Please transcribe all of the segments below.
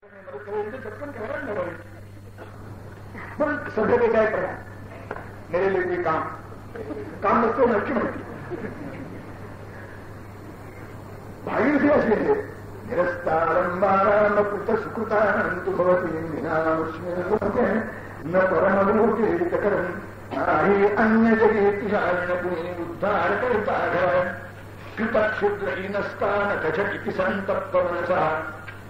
चटकन करायला नाही पण सभ्यते काय करा मेरे लिए कोई काम नसतो नक्की माहिती भागीरथी अशी आहे निरस्तारंभाराम कृत सुकृतानंतु भवती विनाश्मे न परमभूतीकरण नाही अन्य जगेतिशायण कुणी उद्धार करता कृतक्षुद्रहीनस्तान कझटिति संतप्त मनसा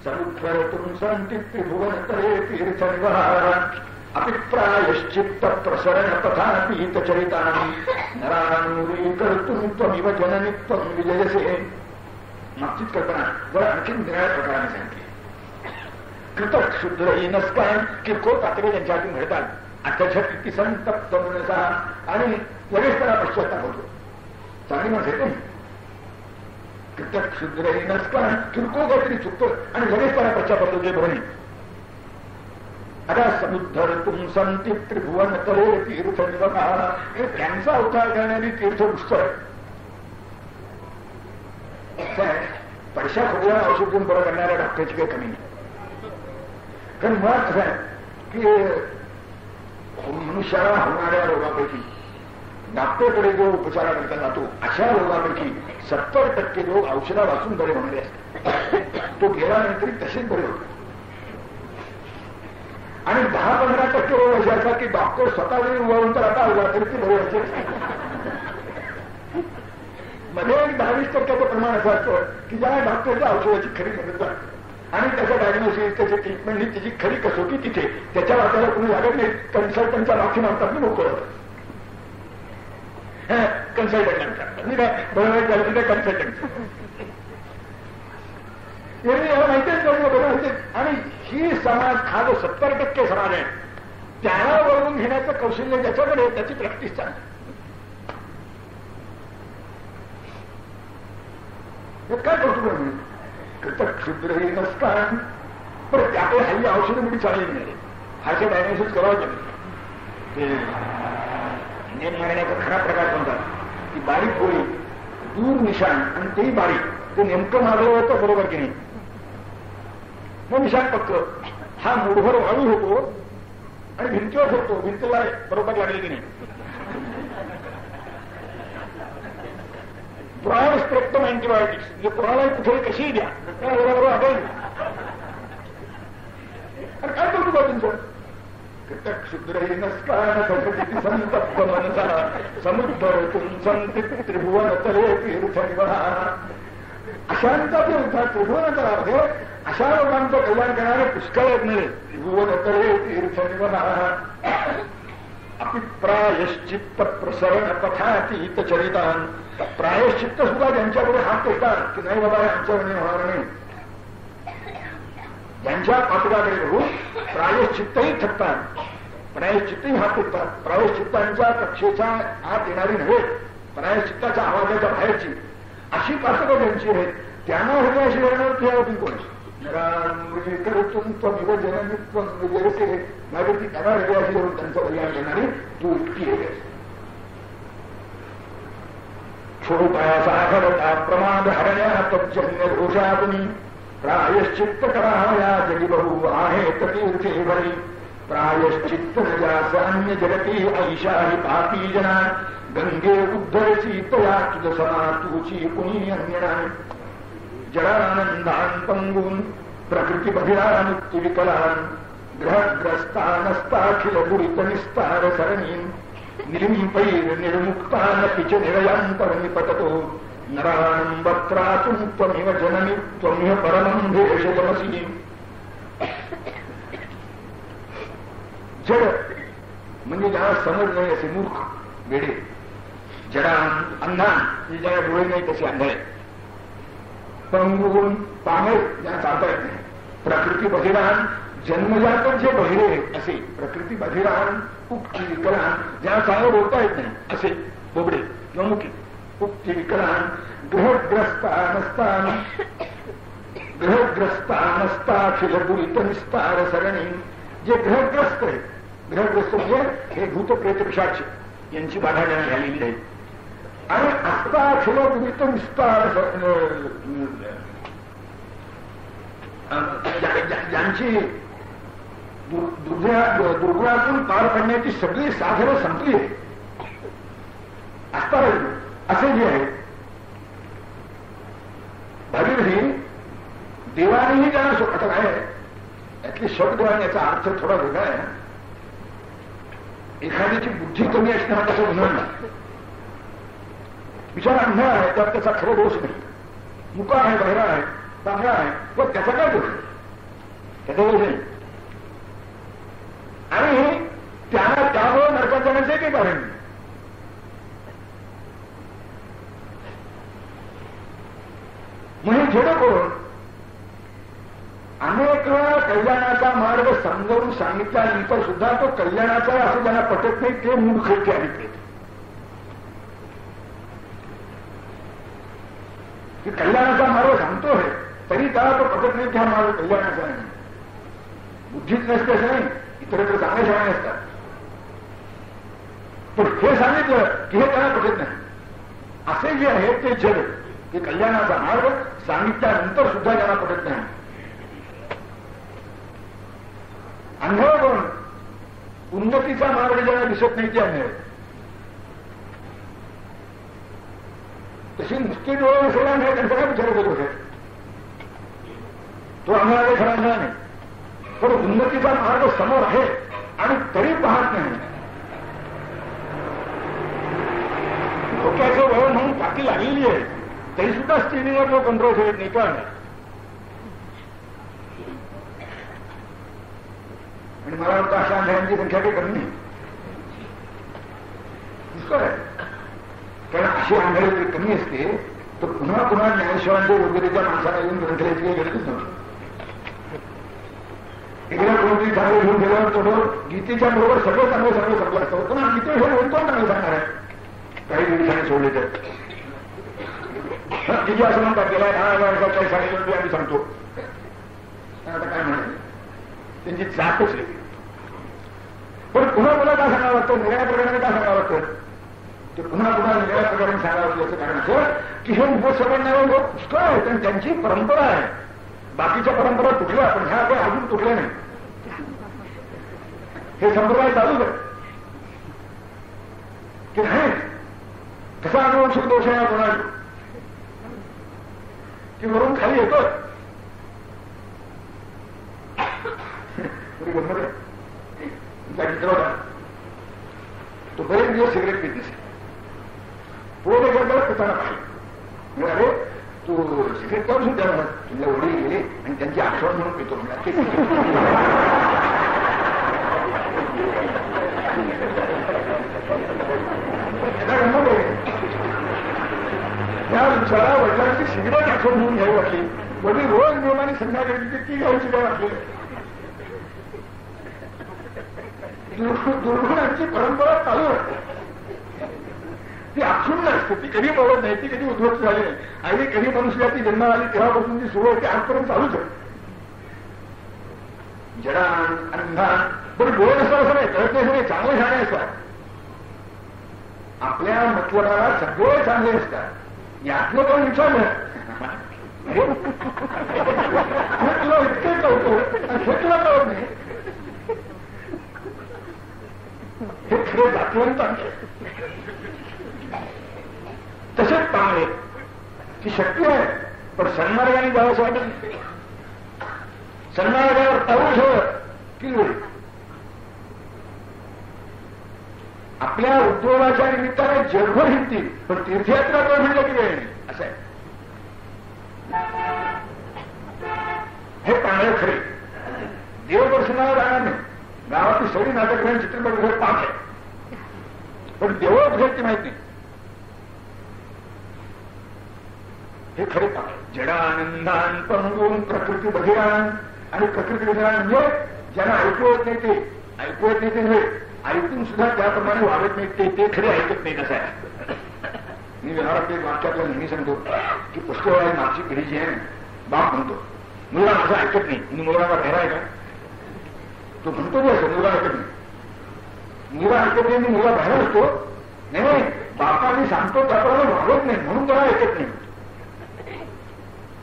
समुद्धरतुं सन्ति त्रिभुवनतरे तीर्थनिवहारा अभिप्रायश्चित्त प्रसरण पथातीतचरितानि नरानुरीकर्तुं त्वमिव जननि त्वं विजयसे. मागचीच कल्पना जरा आणखी निराळ्या प्रकाराने सांगितली. कृतक्षुद्रहीनस्तान किरकोळ पातळी त्यांच्या हातून घडतात अकझटिति संतप्त मनसा आणि लगेच त्याला पश्चात्ताप होतो. चांगली माणसं आहे नाही कृतक्षुद्रही नसकार किरकोळ काहीतरी चुकतं आणि लगेच त्याला पश्चात्ताप होतो. जे भरणे आता समुद्धरतुं सन्ति त्रिभुवन तरे तीर्थ निवहारा त्यांचा अवतार करणारी तीर्थ पुस्तक पैशा खोग्या औषध घेऊन बरं करणाऱ्या डॉक्टरची काही कमी नाही. कारण मुळात असं आहे की मनुष्याला होणाऱ्या रोगापैकी डॉक्टरकडे जो उपचारा करता जातो अशा रोगापैकी 70% रोग औषधा वाचून बरे होणारे असतात. तो गेल्यानंतरही तसेच बरे होते आणि 10-15% रोग असे असतात की डॉक्टर स्वतः जरी उभारून तर आता उभा तरी ते बरे व्हायचे. मध्ये एक 10-20% प्रमाण असं असतं की ज्या डॉक्टरच्या औषधाची खरी मदत लागते आणि त्याचं डायग्नोसिस त्याची ट्रीटमेंट ही त्याची खरी कसोटी तिथे त्याच्या वाचायला कोणी लागत नाही. कन्सल्टंटच्या मागची मागतात मी मोकळ कन्सल्टंट म्हणतात मी काय बरोबर झालं तिथे कन्सल्टंट याला माहितीच बरोबर. आणि ही समाज हा जो 70% समाज आहे त्याला वळवून घेण्याचं कौशल्य ज्याच्याकडे त्याची प्रॅक्टिस चालते. काय करतो मी कृतक्षुद्रही नसकार पण त्याकडे हल्ली औषधं मिळी चालली नाही. हाचे डायग्नोसिस करावं ते नेम मारण्याचा खरा प्रकार म्हणतात की बारीक गोळी दूर निशाण आणि तेही बारीक ते नेमकं मारलं होतं बरोबर की नाही. मग निशाण पक्क हा मूढभर वाळू होतो आणि भिंतीवर होतो भिंतीला बरोबर लागले की नाही. ब्रॉड स्पेक्ट्रम अँटीबायोटिक्स म्हणजे कोणालाही कुठेही कशीही द्या बरोबर आढळली. आणि काय करतो बा तुमचं कृतक्षुद्रही नस्कार संतप्त मनसा समुद्धरतुं सन्ति त्रिभुवन तले तीर्थ निवहारा. अशांचा ते उद्धार त्रिभुवन तलामध्ये अशा लोकांचं कल्याण करणारे पुष्कळ आहेत नाही. त्रिभुवन तले तीर्थ निवहारा अभिप्रायश्चित्त प्रसरण पथातीत चरितान. प्रायश्चित्त सुद्धा ज्यांच्याकडे हात टेकतात की नाही बाबा आमच्याकडे होणार नाही ज्यांच्या पातळीकडे बघून प्रायश्चित्तही थकतात प्रायश्चित्तही हात टेकतात. प्रायश्चित्तांच्या कक्षेच्या आत येणारी नव्हे प्रायश्चित्ताच्या आवाजाच्या बाहेरची अशी पातळी ज्यांची आहेत त्यांना हृदयाशी येणार ती होती कोणाची करतून त्वमिव जननी त्वं विजयसे. माझी ती त्यांना हृदयाशी येऊन त्यांचं कल्याण करणारी तू इतकी आहे. स्वरूपायाचा घडता प्रमाद हरण्या तज्जन्य घोषातुनी प्रायश्चित्त कराया जगी बहु आहे तीर्थे भरी. प्रायश्चित्त नजासान्य जगती ऐशा हि पापी जना गंगे उद्धरची तया तुझ समा तुची कुणी अन्यना. जडानंदान पंगून प्रकृती बधिरान विकलान ग्रहग्रस्तानस्ताखिल दुरित निस्तार सरणीन निर्मिपैर निर्मुक्तान पिच निरयांतर निपततो. नरानं वक्त्रातुं त्वमिव जननि त्वमिव परमं भेषजमसि. जड म्हणजे ज्याला समज नाही असे मूर्ख वेडे. जडान अंधान म्हणजे ज्याला डोळे नाही तसे आंधळे. पंगून पामळ ज्यांना चालता येत नाही. प्रकृती बधिरान जन्मजातच जे बहिरे असे. प्रकृती बधिरान उक्ती विकलान ज्यांना चांगलं बोलता येत नाही असे बोबडे किंवा मुकी. उक्ती विकलान ग्रहग्रस्तानस्ताखिल दुरित निस्तार सरणी. जे ग्रहग्रस्त आहे ग्रहग्रस्त म्हणजे हे भूत प्रेत पिशाच यांची बाधा ज्यांना झालेली आहे. आणि अस्ताखिल दुरित निस्तार ज्यांची दुर्गुणातून पार पडण्याची सगळी साधनं संपली आहे असतात असे जे आहे भागीरथी देवानेही त्यांना आता काय आहे यातली शब्द आणि याचा अर्थ थोडा वेगळा आहे. एखाद्याची बुद्धी कमी असणं हा त्याचं गुन्हा नाही. विचार अंधा आहे त्यात त्याचा खरं दोष नाही. मुका आहे, बहिरा आहे, तांबडा आहे, पण त्याचा काय दोष आहे? त्याचा दोष नाही. आणि त्याला त्यामुळे नरकात जाण्याचं काही कारण नाही. म्हणून जेणेकरून अनेक वेळा कल्याणाचा मार्ग समजावून सांगितल्यानंतर सुद्धा तो कल्याणाचा असं ज्यांना पटत नाही ते मूर्ख इथे आहेत की कल्याणाचा मार्ग सांगतोय तरी त्याला तो पटत नाही की हा मार्ग कल्याणाचा नाही. बुद्धीच नसते असं नाही, इतरत्र चांगले शाळे असतात, पण हे सांगितलं की हे त्याला पटत नाही. असे जे आहे ते जग की कल्याणाचा मार्ग सांगितल्यानंतर सुद्धा त्यांना पटत नाही. अंधळ कोण? उन्नतीचा मार्ग ज्याला दिसत नाही ते अंधळ. तशी नुसती डोळे नसलेला नाही त्यांचा काय विचार करत होते तो अंधळाला खरा अंधळा नाही, पण उन्नतीचा मार्ग समोर आहे आणि तरी पाहत नाही. डोक्याचं वळण म्हणून पाठी लागलेली आहे तरी सुद्धा स्त्रीवर तो कंट्रोल करत नाही. का आणि मला वाटतं अशा अंधारांची संख्या काही कमी नाही पुष्कळ आहे. कारण अशी अंधारी जरी कमी असते तर पुन्हा पुन्हा ज्ञानेश्वरांच्या योग्यतेच्या माणसाला येऊन ग्रंथ लिहायची काही गरजच नव्हती. एकदा कोणतरी चांगलं घेऊन गेल्यावर तो गीतेच्या बरोबर सगळं चांगलं संपलं असतं. पुन्हा गीते हे कोण चांगलं सांगणार आहे? काही दिवसांनी सोडले तर तिथे असं म्हणतात गेला 10,000 काही सांगितलं आम्ही सांगतो. आता काय म्हणायचं त्यांची जातच आहे. पण पुन्हा पुन्हा काय सांगावं लागतं? निराळ्या प्रकाराने काय सांगावं लागतं? ते पुन्हा पुन्हा निराळ्या प्रकाराने सांगावं लागतं. याचं कारण असं की हे उपसमजणारे लोक पुष्कळ आहेत आणि त्यांची परंपरा आहे. बाकीच्या परंपरा तुटल्या पण ह्या काही अजून तुटल्या नाही. हे संप्रदाय चालूच आहे की नाही. कसा अनुवंशिक दोष आहे कोणा की वरून खाली येतो. मित्र होता तो बरेच दिवस सिगरेट पित नसे. पुढे त्याला पिताना पाहिजे. अरे तू सिगरेट काढून द्या म्हणत तुमच्या वडील गेले आणि त्यांची आठवण म्हणून पितो या विचारा वडिलांची सिगरेट आठवण म्हणून घ्यावी वाटली. वडील रोज नियमाने संध्याकाळी ती घ्यायची काय वाटली. दुर्गुणांची परंपरा चालू असते. ती अक्षुण्ण असते, ती कधी पडत नाही, ती कधी उद्ध्वस्त झाली नाही. आणि कधी मनुष्याची जन्माला आली तेव्हापासून ती सुरू होती आजपर्यंत चालूच आहे. जडान अंधान पण डोळे नसतं असं नाही, कळत नाही. चांगले शाणे असतात. आपल्या मतलबाला सगळे चांगले असतात. यातलं पण विचारलं हे तुला इतके कळतो हे तुला कळत नाही. हे खरे जातीवंत तसेच चांगले ती शक्ती आहे. पण सन्मार्गाने जावंसं वाटत नाही. सन्मार्गावर पाऊल ठेवत की आपल्या उद्योगाच्या निमित्ताने जगभर हिंडतील पण तीर्थयात्रा कर म्हणलं की वेळ नाही असं आहे. हे चांगले खरे. देवदर्शनाला जाणार नाही. गावातील सगळी नाटकग्रह चित्रपटगृह पाच आहे पण देवळ कुठे ती माहिती. हे खरे पाच. जडानंदान पंगून प्रकृती बधिरान आणि प्रकृती बधिरान म्हणजे ज्यांना ऐकू येत नाही ते ऐकू येत नाही ते ऐकून सुद्धा त्याप्रमाणे वागत नाही ते खरे ऐकत नाही. कसं आहे मी व्यवहारात एक वाक्यातला नेहमी सांगतो की पुष्कळ मागची पिढी जी आहे बाप म्हणतो मुलगा माझं ऐकत नाही. मुलगा बहिरा आहे का? तो म्हणतो जे असं मुलगा ऐकत नाही. मुलगा ऐकत नाही मुलगा बाहेर असतो. नाही बापाने सांगतो त्याप्रमाणे वागत नाही म्हणून त्याला ऐकत नाही.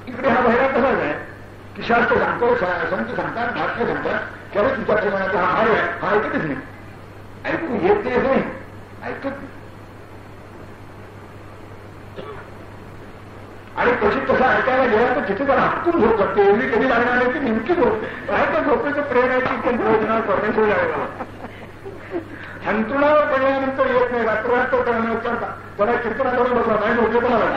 इकडे हा बाहेर तसाच आहे. की शास्त्र सांगतो, संत सांगतात, महात्मे सांगतात की अरे तुमच्या प्रेमाचा हा हार आहे, हा ऐकतच नाही, ऐकू येत नाही, ऐकत नाही. आणि कशी तसं ऐकायला गेला तर तिथे जरा हटकून झोप लागते. एवढी कधी लागणार नाही ती नेमकी झोप. काय तर झोपेचं प्रेम आहे की पण भोजनावर परमेश्वर लागला. हंतुणावर पडल्यानंतर येत नाही, रात्ररात तो करण्यावर करता त्याला कीर्तना करून बसला नाही, झोपे पण आला.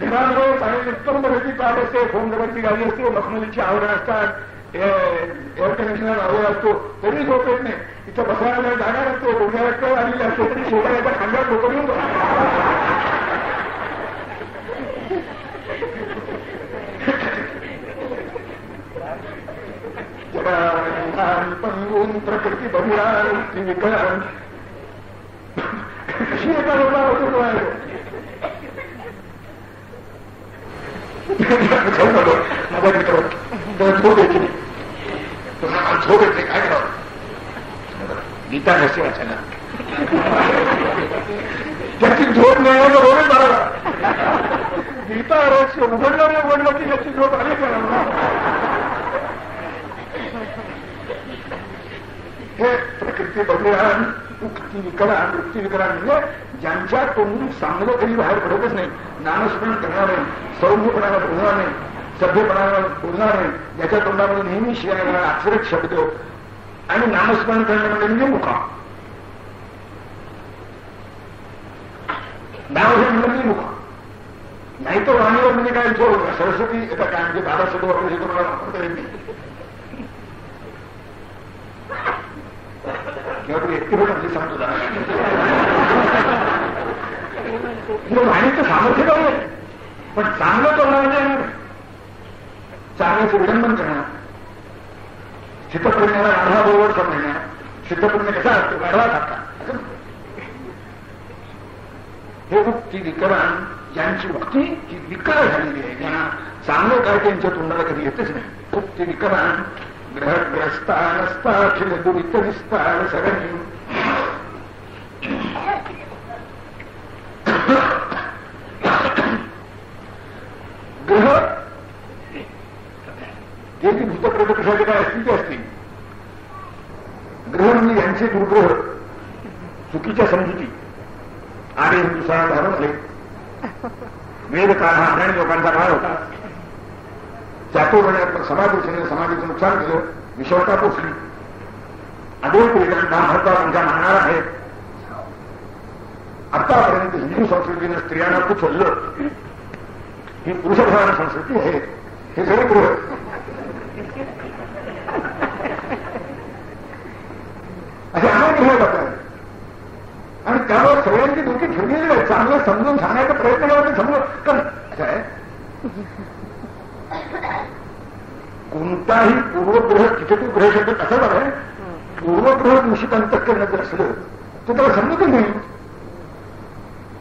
घराजवळ चांगली उत्तम प्रकारची कार असते, फोन नगरची गाडी असते, मखमलीची आवरण असतात, एअर कंडिशनर लावलेला असतो, तरी झोप येत नाही. इथं बसवायला जाणार असतो, डोक्याला कळ आलेली असतो, तरी सोडायच्या खांद्यात डोकं घेऊन पंगून प्रकृती बघणार ती विकणार कशी एका लोकांना होतो. माझा मित्र त्याला झोप येते नाही, तुम्हाला झोप येते, काय करावं? गीता नसे वाचायला त्याची झोप मिळण्याचा रोगच झाला. गीता रहस्य उघडलं की याची झोप आली का? हे प्रकृती बघून मुक्ती विकरान, वृत्ती विकरान म्हणजे ज्यांच्या तोंडून चांगलं कधी बाहेर पडतच नाही, नामस्मरण करणार नाही, सौम्यपणाला बोलणार नाही, सभ्यपणाला बोलणार नाही, ज्याच्या तोंडामध्ये नेहमी शिवाय अक्षरक शब्द आणि नामस्मरण करणं म्हणजे मुखा. नाव हे म्हणलं म्हणजे मुखा, नाही तर वाणीवर म्हणजे काय सरस्वती येतात काय म्हणजे 12 वर्ष तुम्हाला वापरता येत नाही किंवा तू एकटी पण आपली सांगतो वाणीचं सामर्थ्य काय आहे, पण चांगलं तोडणार येणार, चांगल्याचं विडंबन करणार, चित्तप्रज्ञाला गाढवा बरोबर समजणार. चित्तप्रज्ञ कसा असतो? गाढवा सारखा. हे उक्ती विकरण, ज्यांची उक्ती ही विकार झालेली आहे, ज्यांना चांगलं काय त्यांच्या तोंडाला कधी येतच नाही. उक्ती विकरण ग्रहग्रस्ता नसता अखिल दुरित विस्तार सगळी. ग्रह हे जी भूतप्रकृतीसाठी काय असतील ते असतील. ग्रह म्हणजे यांचे दुर्ग्रह, चुकीच्या समजुती आधी हिंदुस्थानात धारण झाले. वेद काळ हा अज्ञानी लोकांचा काळ होता. चातुर्वर्ण्यात समाजदृष्टीने समाजाचं नुकसान केलं, विषमता पोचली. अनेक पिढ्यांना महत्वाकांक्षा मानणार आहे. आतापर्यंत हिंदू संस्कृतीने स्त्रियांना खूप सोडलं. ही पुरुषप्रधान संस्कृती आहे. हे सगळे गृह असे अनेक गृह जातात आणि त्यावर सगळ्यांची डोकी ठेवलेली आहे. चांगलं समजून सांगण्याचा प्रयत्न करायला समजून कारण असं आहे, कोणताही पूर्वग्रह, तिथे तो ग्रह शब्द कसा आहे, पूर्वग्रह दूषित अंतःकरण जर असलं तर त्याला समजतच नाही.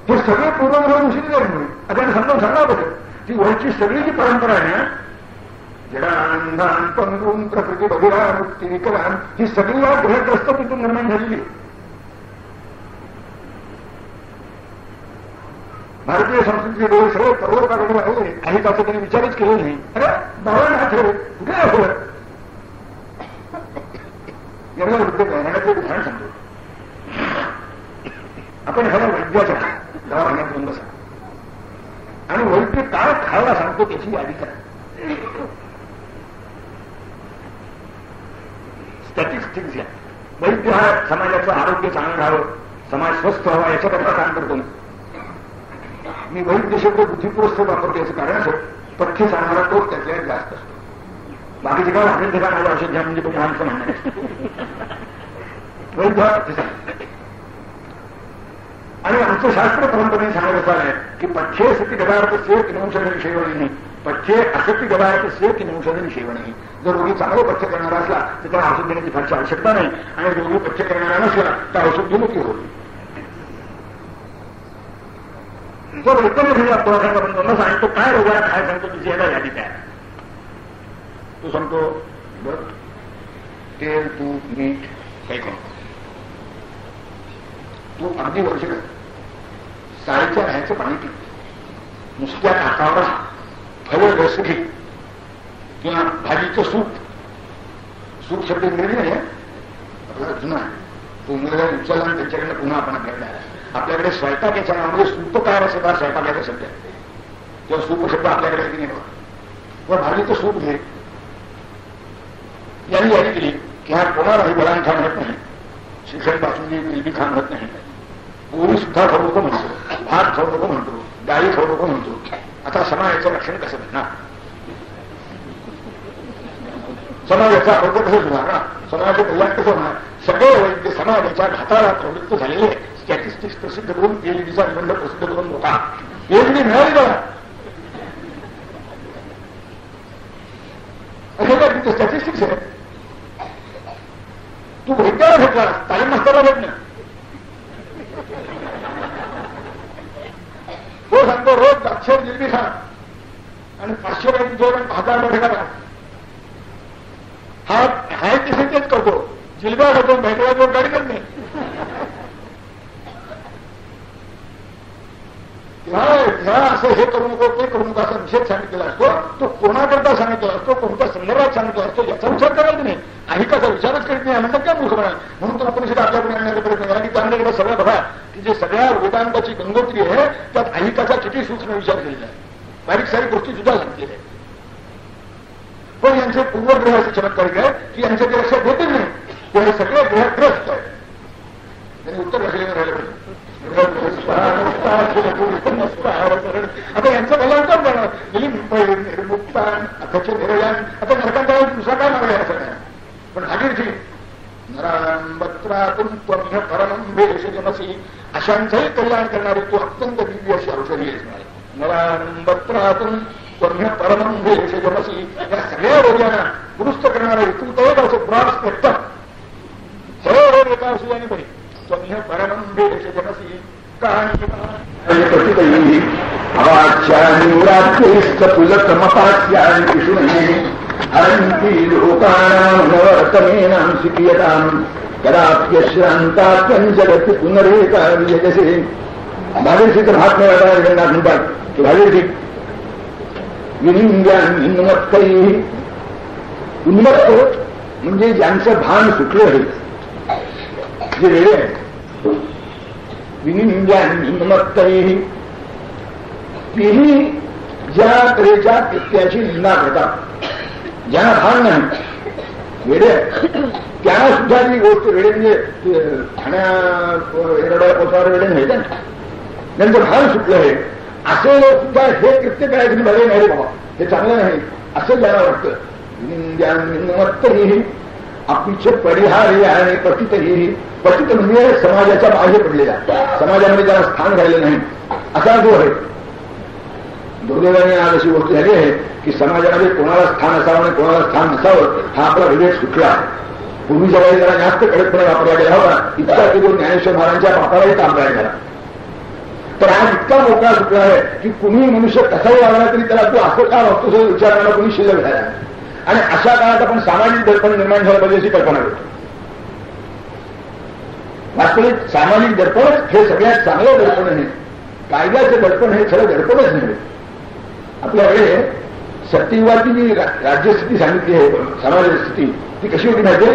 हे सगळे पूर्वग्रह दूषित नाही. आता समजून सांगा बघ, ती वरची सगळी जी परंपरा आहे ना, जडानंदान पंगून प्रकृती बघिरा मुक्ती विकलान, ही सगळी या ग्रहग्रस्त तिथून निर्माण झालेली. भारतीय संस्कृती डोळे सगळे पर्वताकडे राहिले, काही त्याचा त्यांनी विचारच केले नाही. अरे बाबा ना ठेव कुठे आहे? एवढं वृद्ध राहण्याचं उदाहरण सांगतो. आपण एखाद्या वैद्याच्या दवाखान्यात घेऊन बसा आणि वैद्य काय खायला सांगतो त्याची यादी करा. स्टॅटिस्टिक्स घ्या. वैद्य हा समाजाचं आरोग्य चांगलं राहावं, समाज स्वस्थ व्हावा याच्याकरता काम करतो. मी वैद्य शब्द बुद्धिपुरस्थ वापरतो. याचं कारण असं, पथ्य सांगणारा तोच त्यातल्या जास्त असतो. बाकीचे काय आपल्या ठिकाणाला औषध घ्या म्हणजे तुम्ही आमचं म्हणणार वैद्य. आणि आमचं शास्त्र परंपरेने सांगत असं आहे की पथ्ये सती गदार्थ से किंवंशधन सेवणी, पथ्ये असती गदार्थ से किंवंशधन सेवणी. जर रोगी चांगलं पथ्य करणारा असला तर त्याला औषध देण्याची फारशी आवश्यकता नाही, आणि रोगी पथ्य करणारा नसला तर औषध घेऊन ती होती. जर उत्तम घेऊया दवाखान्यात आपण सांगतो काय रोगाला काय सांगतो तुझी याला यादी काय, तो सांगतो बघ तेल तूप मीठ काही खाऊ, तू अगदी वर्ष कर, चाळीच्या न्यायचं पाणी पित, नुसत्या नाकावर फळ रस घे किंवा भाजीचं सूप. सूप शब्द इंग्रजी नाही आपला जुना आहे, तो इंग्रजांनी उचलला आणि त्यांच्याकडनं पुन्हा आपण आपल्याकडे स्वयंपाकाच्या नावामध्ये सूपकार असं का स्वयंपाकाचा शब्द आहे, तेव्हा सूप शब्द आपल्याकडे नाही व भाजीचं सूप घे. यांनी यादी केली की हा कोणालाही बलान खाण होत नाही, श्रीखंड बासुंदी जिलबी खाण होत नाही, पोळी सुद्धा खाऊ नको म्हणतो, भात खाऊ नको म्हणतो, डाळी खाऊ नको म्हणतो. आता समाजाचं रक्षण कसं ना, समाजाचा अर्थ कसं होणार ना, समाजाचं कल्याण कसं होणार. सगळे वैद्य समाजाच्या घाताला प्रवृत्त झालेले स्टॅटिस्टिक्स प्रसिद्ध करून पीएचडीचा निबंध प्रसिद्ध करून होता. पीएचडी मिळाली बघा, असे काय तुमचं स्टॅटिस्टिक्स आहे. तू वैद्याला भेटला, तालीम मास्तरला भेट ना. तो सांगतो रोज 500 जिलबी खा आणि 500 रुपये जोड 1000 भेटा. हा तिथेच करतो, जिलब्या खातो, भेटला जोड गाडी करत नाही. असं हे करू नको ते करू नको असा निषेध सांगितलेला असतो, तो कोणाकरता सांगितलेला असतो, कोणत्या संदर्भात सांगितलेला असतो याचा विचार करायचा नाही. ऐकाचा विचारच करीत नाही म्हणतात काय मूर्ख म्हणा. म्हणून तो उपनिषद आपल्याकडे आणण्याचा प्रयत्न करा की त्यामध्ये सगळं बघा की जे सगळ्या वेदांताची गंगोत्री आहे त्यात ऐकाचा किती सूक्ष्म विचार केलेला आहे, बारीक सारी गोष्टी सुद्धा सांगितलेल्या आहेत. पण यांचे पूर्वग्रह असे चमत्कारिक आहे की यांच्या ते लक्षात देतच नाही, ते सगळे ग्रहग्रस्त आहे. त्यांनी उत्तर घातलेलं राहिलं पाहिजे. आता यांचं भला उत्तर जाणार मुक्तान अथच निरयान. आता नरकांचा दुसरा काय मार्ग आहे सगळ्या, पण आधी ठीक नरांबत्रातून त्वम्य परमं भेषजमसी. अशांचंही कल्याण करणारी तू अत्यंत दिव्य अशी औषधी आहेस. नरांबत्रातून त्वम्य परमं भेषजमसी. या सगळ्या रोगांना दुरुस्त करणारा तू तर असं ब्रॉड स्पेक्ट्रम सर्व रोग एका औषधाने बरी. त्वम्य परमं भेषजमसी हरन्ति लोकानां नवर्तमेनां सिकियतां कदाप्यश्रान्तात्मं जगति पुनरेकाव्यजसे. भागीरथी तर हात नाही वाटा जगन्नाथ म्हणतात की भागीरथी विनिंद्यान उन्मत्तैः. उन्मत्त म्हणजे ज्यांचं भान सुटलं आहे, जे वेळे आहे. विनिंद्यान उन्मत्तैः तीही ज्या तऱ्हेच्या कृत्याची निंदा करतात, ज्यांना भान नाही, वेडे त्यांना सुद्धा जी गोष्ट वेडे म्हणजे खाण्या पोचावर वेडे नाही, त्यांचं भान सुटलं आहे असे लोक सुद्धा हे कृत्य करायचं बरे नाही रे बाबा, हे चांगलं नाही असं ज्यांना वाटतं. निमित्तही अपिच परिहारी आणि पतितही. पतित म्हणजे समाजाच्या बाहेर पडलेला, समाजामध्ये ज्याला स्थान राहिलं नाही असा जो आहे. दुर्दैवाने आज अशी गोष्ट झाली आहे की समाजामध्ये कोणाला स्थान असावं आणि कोणाला स्थान नसावं हा आपला विवेक सुटला आहे. पूर्वीच्या वेळी जरा जास्त कडकपणे वापरला गेला होता, इतका की तो ज्ञानेश्वर महाराजांच्या बापालाही काम करायला झाला. तर आज इतका मोकळा सुटला आहे की कुणी मनुष्य कसाही वागला तरी त्याला तू असं का वागतो विचारायला कुणी शिल्लक झाला. आणि अशा काळात आपण सामाजिक दर्पण निर्माण झालं पाहिजे अशी कल्पना करतो. वास्तविक सामाजिक दर्पणच हे सगळ्यात चांगलं दर्पण आहे. कायद्याचं दर्पण हे खरं दर्पणच नाही. आपल्याकडे सत्ययुगाची जी राज्यस्थिती सांगितली आहे, समाज स्थिती, ती कशी होती माहिती?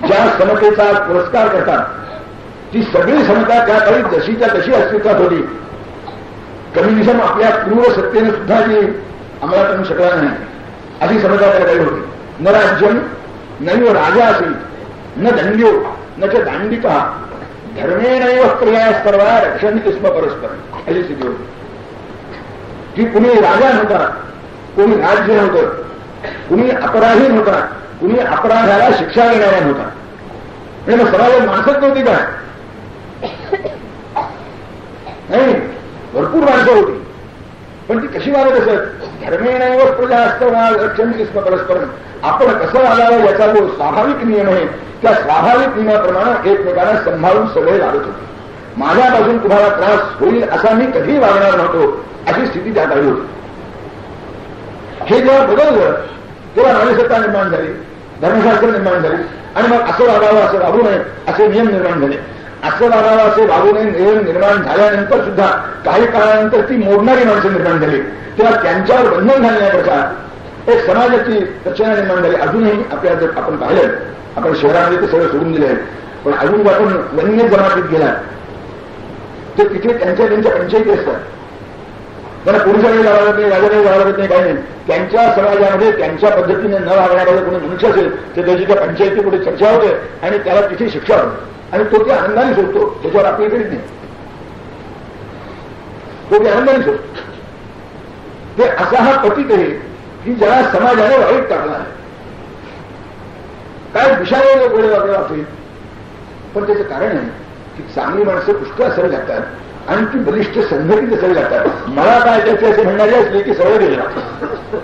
ज्या समतेचा पुरस्कार करतात ती सगळी समता त्या काळी जशीच्या तशी अस्तित्वात होती. कम्युनिझम आपल्या पूर्व सत्तेने सुद्धा जी अंमलात आणू शकला नाही अशी समता त्या काळी होती. न राज्यम नैव राजा असेल, न दंड्यो न च दांडिका धर्मेणैव क्रिया सर्वा रक्षन्ति स्म परस्पर अशी स्थिती होती. की कुणी राजा नव्हता, कोणी राज्य नव्हतं, कुणी अपराधी नव्हता, कुणी अपराधाला शिक्षा देणारा नव्हता. म्हणजे समाजात माणसंच नव्हती का? नाही, भरपूर माणसं होती. पण ती कशी वागत असत? धर्मेणैव प्रजा असताना रक्षन्ति स्म परस्पर. आपण कसं वागावं याचा जो स्वाभाविक नियम आहे त्या स्वाभाविक नियमाप्रमाणे एकमेकांना सांभाळून सगळे वागत होते. माझ्यापासून तुम्हाला त्रास होईल असा मी कधीही वागणार नव्हतो अशी स्थिती त्या काळी होती. हे जेव्हा बदललं तेव्हा नागरिकता निर्माण झाली, धर्मशास्त्र निर्माण झाली आणि मग असं वागावं असं वागू नये असे नियम निर्माण झाले. असं वागावं असे वागू नये नियम निर्माण झाल्यानंतर सुद्धा काही काळानंतर ती मोडणारी माणसं निर्माण झाली, तेव्हा त्यांच्यावर बंधन घालण्याकरता एक समाजाची रचना निर्माण झाली. अजूनही आपल्या जर आपण पाहिलं, आपण शहरामध्ये ते सगळं सोडून दिले आहे, पण अजून आपण वन्य जमातीत गेला तर तिथे त्यांच्या पंचायती असतात. त्यांना पुरुषाकडे जावं लागत नाही, राजाकडे जावं लागत नाही, काही नाही. त्यांच्या समाजामध्ये त्यांच्या पद्धतीने न वागणारा कोणी मनुष्य असेल तर त्याची त्या पंचायतीपुढे चर्चा होते आणि त्याला तिथे शिक्षा होते आणि तो ते आनंदाने सोडतो. त्याच्यावर आपली करीत नाही, तो ते आनंदाने सोडतो. ते असा हा पतित आहे की ज्याला समाजाने वाईट टाकला आहे. काय विषयाने गोळे वागले वाटते, पण त्याचं कारण आहे की चांगली माणसं पुष्कळ असावी लागतात आणि ती बलिष्ठ संघटित असावी लागतात. मला काय त्याचे असे म्हणणारे असले की सवय गेले लागतात.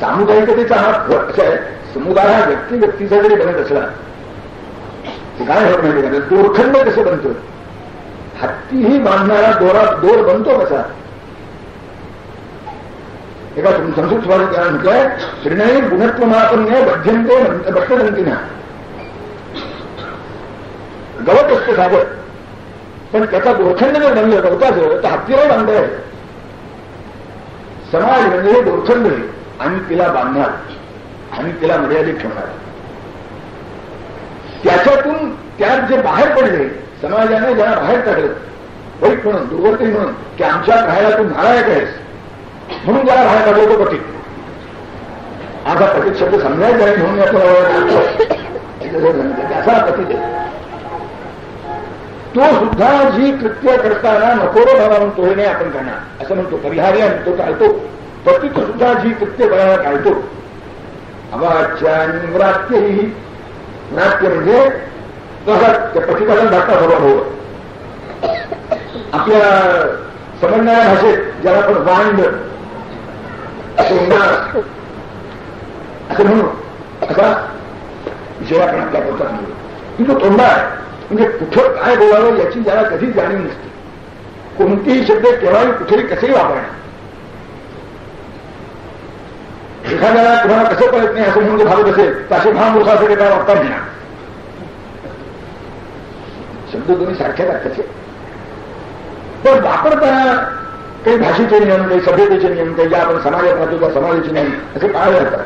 सामुदायिकतेचा हा असा आहे. समुदाय हा व्यक्तीचा जरी बनत असला ते काय होत नाही का, दोरखंड कसं बनतं, हत्तीही बांधणारा दोर बनतो कसा. एका संस्कृत स्वामी त्याला म्हटलंय, श्रीनयी गुणत्वमापन्य बध्यंते बद्धदंतीना. गवत असतं सागर, पण त्याचा दोरखंड जर बनलं गवताचं तर हत्तीला बांधलं आहे. समाज म्हणजे हे दोरखंड आहे आणि तिला बांधणार आणि तिला मर्यादित ठेवणार. त्याच्यातून त्यात जे बाहेर पडले, समाजाने ज्याला बाहेर काढलं वाईट म्हणून, दुर्वर्ती म्हणून, की आमच्या राहायला तू नालायक आहेस म्हणून ज्याला बाहेर काढलं तो पतित. आता पतित शब्द समजायचा आहे म्हणून त्याचा पतित आहे. तो सुद्धा जी कृत्य करताना नकोरो भावा म्हणतो हे नाही आपण करणार असं म्हणतो, परिहार्य तो टाळतो. पतित सुद्धा जी कृत्य करायला टाळतो. अवाच्या निव्रात्यही, नाट्य म्हणजे तसा त्या पतिताला धाकटा स्वभाव हो. आपल्या समजणाऱ्या भाषेत ज्याला आपण वांड असं म्हणू, असा विषय आपण आपल्या पोटात म्हणू की तो तोंडा आहे. म्हणजे कुठं काय बोलावं याची ज्याला कधीच जाणीव नसते. कोणतेही शब्द केव्हाही कुठेही कसेही वापरणार. एखाद्याला तुम्हाला कसं कळत नाही असं म्हणून भावत असेल तर असे महामूर्खासाठी काय वापरता घेणार. शब्द दोन्ही सारख्याच अर्थाचे, पण वापरताना काही भाषेचे नियम, काही सभ्यतेचे नियम, काही ज्या आपण समाजात राहतो त्या समाजाचे नियम असे पाळले जातात.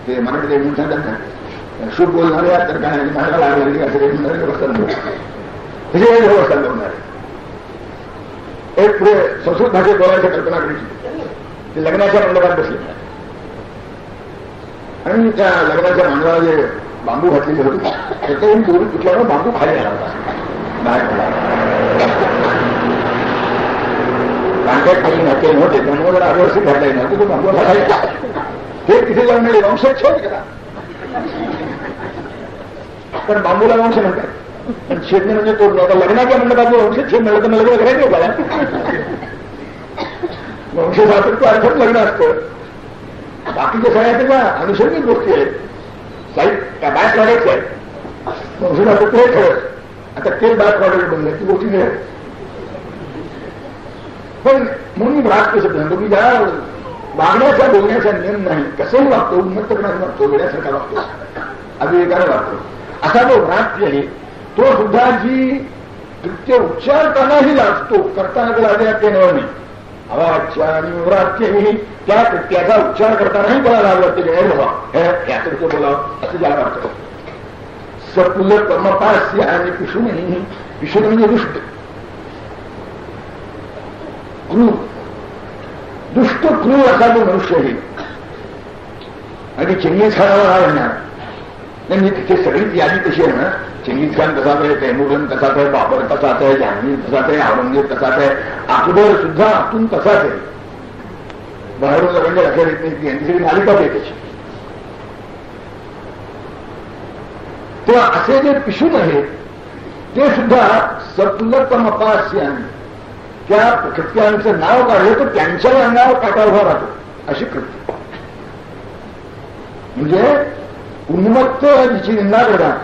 ते मराठी म्हणतात ना, शुभ बोलणारे तर काय मागायला लागले असं काही म्हणणारे व्यवस्था तसे व्यवस्था बोलणारे. एक पुढे संस्कृत भाषेत बोलायच्या कल्पना करायची. ते लग्नाच्या मंडपात बसले आणि त्या लग्नाच्या मांडवाला जे बांबू घातलेले होते त्याच्यावरून दोरी कुठल्यावर बांबू खाली आला होता. बाहेर कांट्यात खाली नाते नव्हते त्यामुळे जर आदिवासी घातला येणार तो बांबू घालायचा. ते तिथे जाऊन मिळेल वंशच्छेद करा, पण बांबूला वंश म्हणतात. पण छेदने म्हणजे तो लग्नाच्या मंडपात वंशच्छेद मिळलं तर मला लग्न करायचं बघा. वंशशास्त्र अर्थात लग्न असतं. बाकीच्या सगळ्या त्याच्या अनुषंगिक गोष्टी आहेत, साईड बाय प्रॉडक्ट आहेत. वंशशास्त्र ते ठरत. आता ते बाय प्रॉडक्ट बनले ती गोष्टी नाही. पण म्हणून राग कसं म्हणतो की ज्या वागण्याचा बोलण्याचा नियम नाही, कसंही वागतो, उन्मत्तपणाने वागतो, वेड्यासारखा वागतो, अविवेकाने वागतो, असा जो नाट्य आहे तो सुद्धा जी कृत्य उच्चारतानाही लाजतो, करताना त्याला ते नव नाही. अवाच्या निव्रात्यही त्या कृत्याचा उच्चार करतानाही त्याला लाज वाटते. जय बाबा याचं बोलावं असं ज्याला वाटतं. सपुल कर्मपास्य आणि पिशुनी, पिशुन म्हणजे दुष्ट, क्रूर, दुष्ट क्रूर असा जो मनुष्य आहे. आणि चिंगीज खानावर हा म्हणणार नाही, तिथे सगळीच यादी कशी आहे ना, चिंगीज खान तसाच आहे, तैमुरन तसाच आहे, बाबर तसाच आहे, जहांगीर तसाच आहे, औरंगजेब तसाच आहे, अकबर सुद्धा आतून तसाच आहे. बाहेरून लग्न लक्षात येत नाही, यांची सगळी मालिकाच आहे त्याची. तेव्हा असे जे पिशून आहेत ते सुद्धा सपुलतम अपास्यान, त्या कृत्यांचं नाव काढलं तर त्यांच्या अंगावर काटा उभा राहतो अशी कृत्य. म्हणजे उन्मत्त जिची निंदा करतात,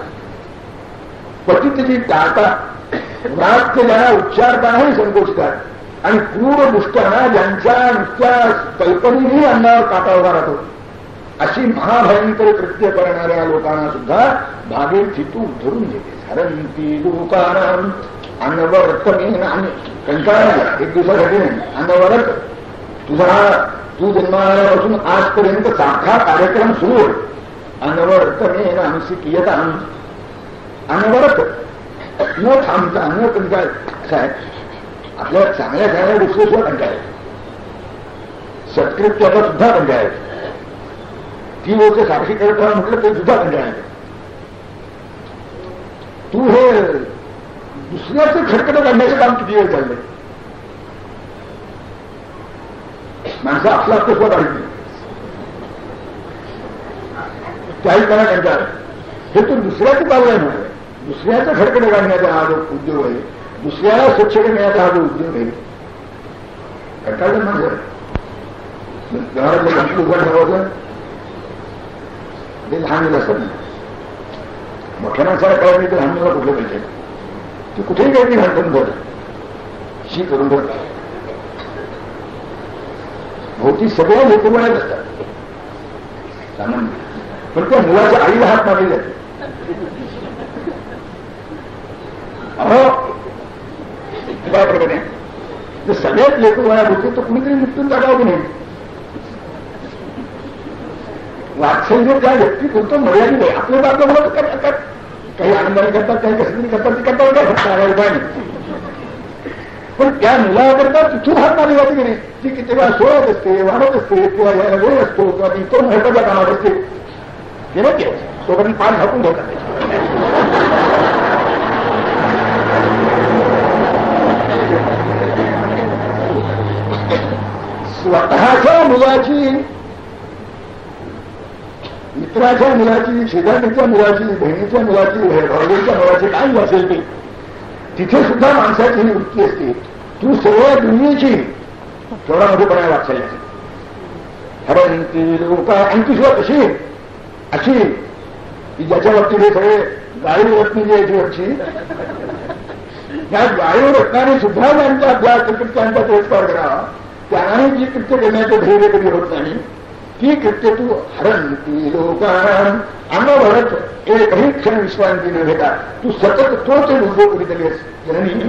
पतित जी टाळतात, व्रात्य ज्यांना उच्चारतानाही संकोचतात आणि क्रूर दुष्टांना ज्यांच्या नुसत्या कल्पनेही अंगावर काटा उभा राहतो अशी महाभयंकर कृत्य करणाऱ्या लोकांना सुद्धा भागीरथी तू धरून घेते. हरंती लोकांना अनवर्तमेन आणि कंटाळा एक दिवसासाठी नाही. अनवरत तू जन्मापासून आजपर्यंत सारखा कार्यक्रम सुरू होईल. अनवर्तमेन अंशिकीयता अनवरत न थांबता न कंटाळ. असं आहे आपल्याला चांगल्या चांगल्या गोष्टी सुद्धा कंटाळ सत्कृत्याचा सुद्धा कंटाळ ती लोक सारखी करत राहा म्हटलं ते सुद्धा कंटाळ. तू हे दुसऱ्याचं खटखट काढण्याचं काम किती वेळ चाललंय. माणसं आपला सुद्धा काढत नाही त्याही त्यांना कंटाळ. हे तो दुसऱ्याचं चाललंय म्हणजे दुसऱ्याचं खटखट काढण्याचा हा जो उद्योग आहे दुसऱ्याला स्वच्छ करण्याचा हा जो उद्योग आहे कंटाळलं माणसं. घरातलं गणपती उभं ठेवायचं ते लहान मुलं असतात ना मोठ्या माणसाला कळत नाही तर लहान मुला कुठलं पाहिजे ते कुठेही काही नाही घालून बघ शी करून बघ भोवती सगळ्या लेकरवाण्यात असतात सामान्य. पण त्या मुलाच्या आईला हात मारले जाते. काय प्रकारे जर सगळ्यात लेकरवाण्यात होते तर कुणीतरी निपटून टाकावं की नाही. वात्सल्य त्या व्यक्ती कोणतं मर्यादित आहे. आपल्या बाबा करतात काही आनंदाने करतात काही कसं करतात ते करतात काय फक्त उपाय नाही. पण त्या मुलाकरता तिथून हात मारली जाते की नाही. ती किती वेळा सोडत असते वाढत असते किंवा यायला वेळ असतो किंवा ती तो महत्वाच्या कामात असते हे नाही केलं तोपर्यंत पान झाकून ठेवतात. स्वतःच्या मुलाची मित्राच्या मुलाची शेजारीच्या मुलाची बहिणीच्या मुलाची भाऊच्या मुलाची काय असेल ती तिथे सुद्धा माणसाची ही वृत्ती असते. तू सगळ्या दुनियेची थोडा मध्येपणा वाचायची हरंती लोक आणि ती सुद्धा कशी अशी की ज्याच्यावरती हे सगळे गाळीव रत्न जी याची वरची या गाळीव रत्नाने सुद्धा त्यांच्या ज्या कृत्यांचा तिरस्कार करावा त्याने जी कृत्य करण्याचं धैर्य कधी होत नाही ती कृत्य तू हरंती लोकांना अनवरत एकही क्षण विश्रांती न घेता तू सतत तोच उद्योग करीतली जननी